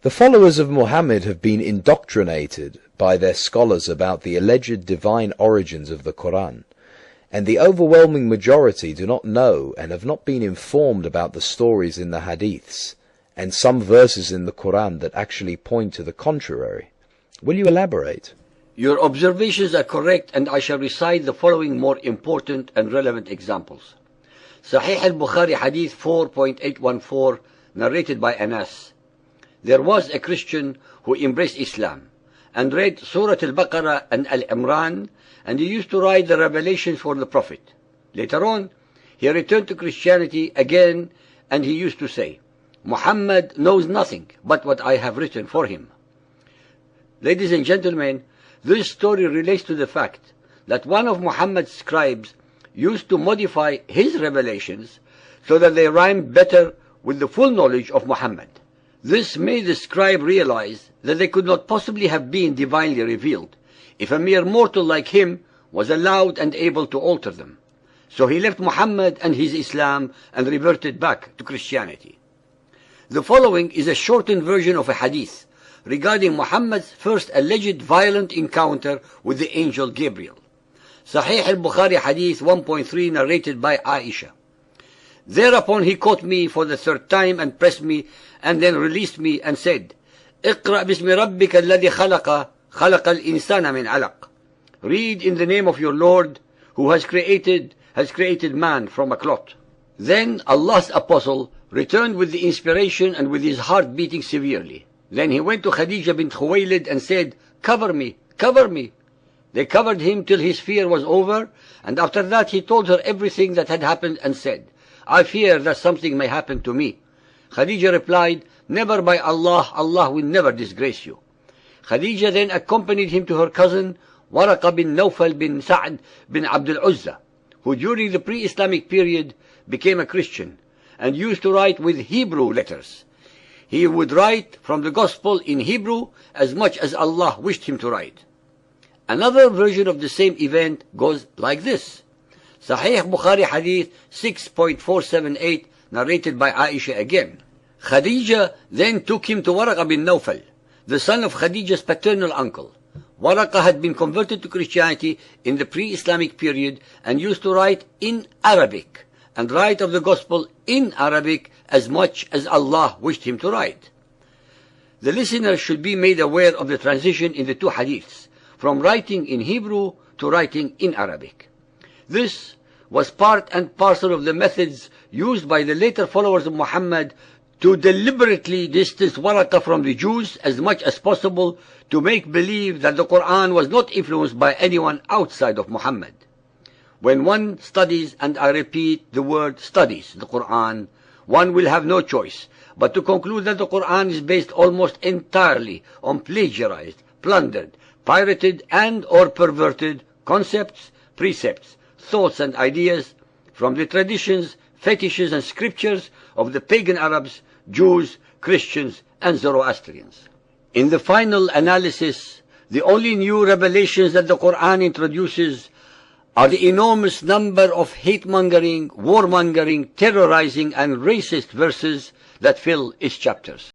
The followers of Muhammad have been indoctrinated by their scholars about the alleged divine origins of the Koran, and the overwhelming majority do not know and have not been informed about the stories in the hadiths, and some verses in the Koran that actually point to the contrary. Will you elaborate? Your observations are correct, and I shall recite the following more important and relevant examples. Sahih al-Bukhari Hadith 4.814, narrated by Anas. There was a Christian who embraced Islam and read Surah Al-Baqarah and Al-Imran, and he used to write the revelations for the Prophet. Later on, he returned to Christianity again, and he used to say, Muhammad knows nothing but what I have written for him. Ladies and gentlemen, this story relates to the fact that one of Muhammad's scribes used to modify his revelations so that they rhymed better with the full knowledge of Muhammad. This made the scribe realize that they could not possibly have been divinely revealed if a mere mortal like him was allowed and able to alter them. So he left Muhammad and his Islam and reverted back to Christianity. The following is a shortened version of a hadith regarding Muhammad's first alleged violent encounter with the angel Gabriel. Sahih al-Bukhari Hadith 1.3, narrated by Aisha. Thereupon he caught me for the third time and pressed me, and then released me and said, اقرأ باسم ربك الذي خلق الإنسان من علق. Read in the name of your Lord who has created man from a clot. Then Allah's apostle returned with the inspiration and with his heart beating severely. Then he went to Khadija bint Khuwaylid and said, cover me, cover me. They covered him till his fear was over, and after that he told her everything that had happened and said, I fear that something may happen to me. Khadija replied, never, by Allah, Allah will never disgrace you. Khadija then accompanied him to her cousin, Waraqa bin Nawfal bin Sa'd bin Abdul Uzza, who during the pre-Islamic period became a Christian and used to write with Hebrew letters. He would write from the Gospel in Hebrew as much as Allah wished him to write. Another version of the same event goes like this. Sahih Bukhari Hadith 6.478, narrated by Aisha again. Khadija then took him to Waraqa bin Nawfal, the son of Khadija's paternal uncle. Waraqa had been converted to Christianity in the pre-Islamic period and used to write in Arabic, and write of the Gospel in Arabic as much as Allah wished him to write. The listener should be made aware of the transition in the two hadiths, from writing in Hebrew to writing in Arabic. This was part and parcel of the methods used by the later followers of Muhammad to deliberately distance Waraqa from the Jews as much as possible, to make believe that the Quran was not influenced by anyone outside of Muhammad. When one studies, and I repeat the word studies, the Quran, one will have no choice but to conclude that the Quran is based almost entirely on plagiarized, plundered, pirated and or perverted concepts, precepts, thoughts and ideas from the traditions, fetishes and scriptures of the pagan Arabs, Jews, Christians and Zoroastrians. In the final analysis, the only new revelations that the Quran introduces are the enormous number of hate-mongering, warmongering, terrorizing and racist verses that fill its chapters.